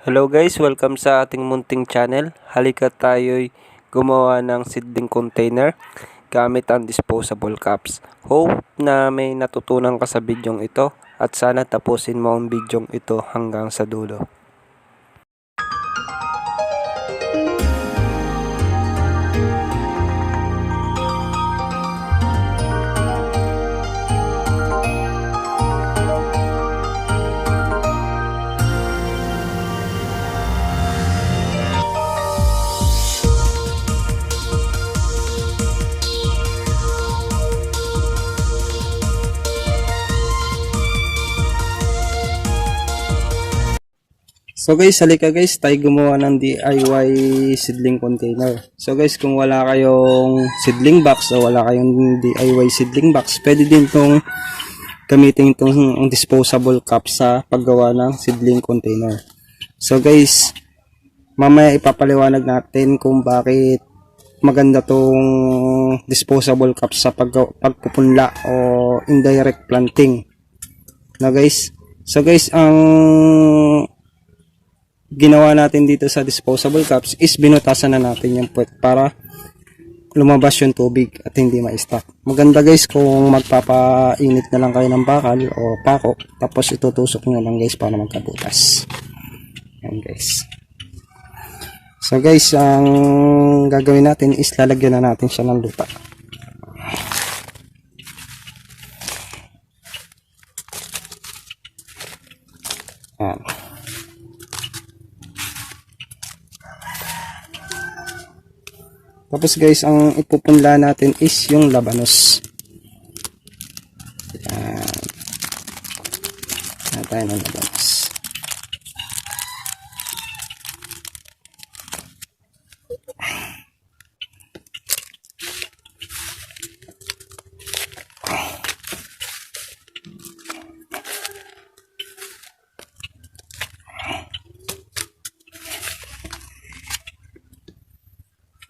Hello guys, welcome sa ating munting channel. Halika tayo'y gumawa ng seedling container gamit ang disposable cups. Hope na may natutunan ka sa bidyong ito at sana tapusin mo ang bidyong ito hanggang sa dulo. So guys, halika guys, tayo gumawa ng DIY seedling container. So guys, kung wala kayong seedling box o wala kayong DIY seedling box, pwede din itong gamitin itong disposable cup sa paggawa ng seedling container. So guys, mamaya ipapaliwanag natin kung bakit maganda tong disposable cup sa pagpupunla o indirect planting. Na guys, so guys, ang ginawa natin dito sa disposable cups is binutasan na natin yung puwet para lumabas yung tubig at hindi ma-stuck. Maganda guys kung magpapainit na lang kayo ng bakal o pako, tapos itutusok nyo lang guys para magkabutas. Yan guys. So guys, ang gagawin natin is lalagyan na natin siya ng lupa. Yan. Tapos guys, ang ipupunla natin is yung labanos. Yan. Yan tayo ng labanos.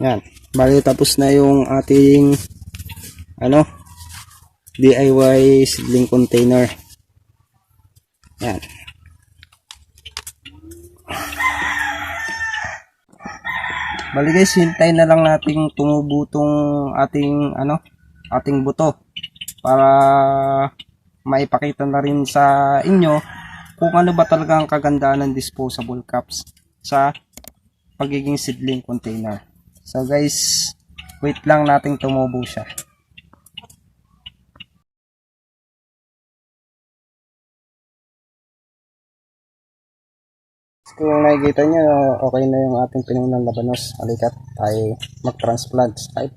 Yan. Bali tapos na yung ating DIY seedling container. Yan. Bali guys, hintayin na lang nating tumubo tong ating buto para maipakita na rin sa inyo kung ano ba talaga ang kagandahan ng disposable cups sa pagiging seedling container. So guys, wait lang nating tumubo siya. Kung nakikita nyo, okay na yung ating pinunang labanos. Alikat tayo mag-transplant. Ay,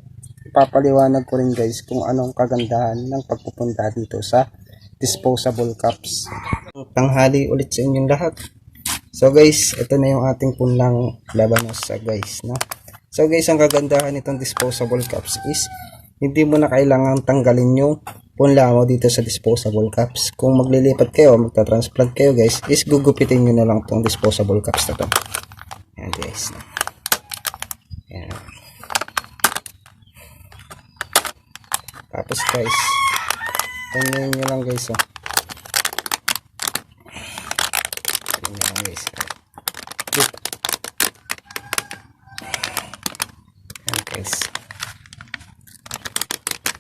ipapaliwanag ko rin guys kung anong kagandahan ng pagpupunta dito sa disposable cups. Tanghali ulit sa inyong lahat. So guys, ito na yung ating punlang labanos guys, no? So guys, ang kagandahan nitong disposable cups is hindi mo na kailangan tanggalin yung punla mo dito sa disposable cups. Kung maglilipat kayo, magta-transplant kayo guys, is gugupitin nyo na lang tong disposable cups na to. Ayan guys. Ayan. Tapos guys, tanyayin nyo lang guys. Tanyayin nyo lang guys.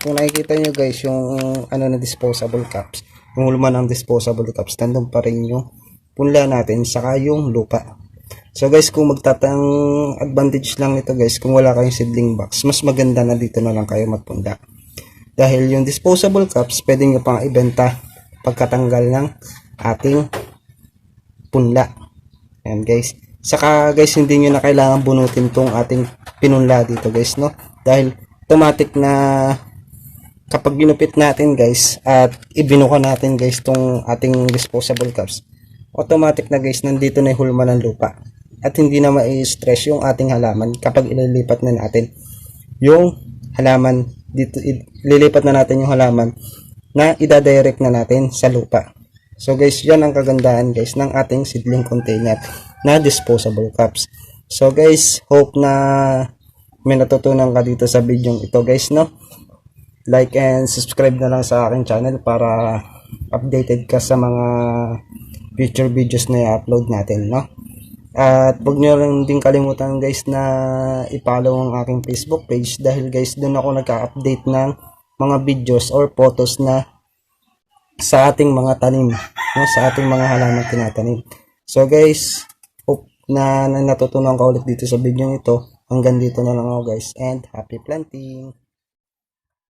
Kung nakikita nyo guys yung na disposable cups, yung hulma ng disposable cups, nandun pa rin yung punla natin saka yung lupa. So guys, kung magtatang advantage lang ito guys, kung wala kayong seedling box, mas maganda na dito na lang kayo magpunla. Dahil yung disposable cups, pwede nyo pang ibenta pagkatanggal ng ating punla. Ayan guys. Saka guys, hindi nyo na kailangan bunutin tong ating pinunla dito guys, no? Dahil automatic na kapag ginupit natin guys at ibinuka natin guys tong ating disposable cups, automatic na guys nandito na yung hulma ng lupa at hindi na ma-stress yung ating halaman kapag ililipat na natin yung halaman dito, ililipat na natin yung halaman na idadirect na natin sa lupa. So guys, yan ang kagandahan guys ng ating seedling container na disposable cups. So guys, hope na may natutunan ka dito sa video ito guys, no? Like and subscribe na lang sa aking channel para updated ka sa mga future videos na i-upload natin, no? At huwag nyo rin din kalimutan guys na i-follow ang aking Facebook page dahil guys doon ako nagka-update ng mga videos or photos na sa ating mga tanim, no? Sa ating mga halaman tinatanim. So guys, hope na natutunan ka ulit dito sa video ito. Hanggang dito na lang ako guys, and happy planting!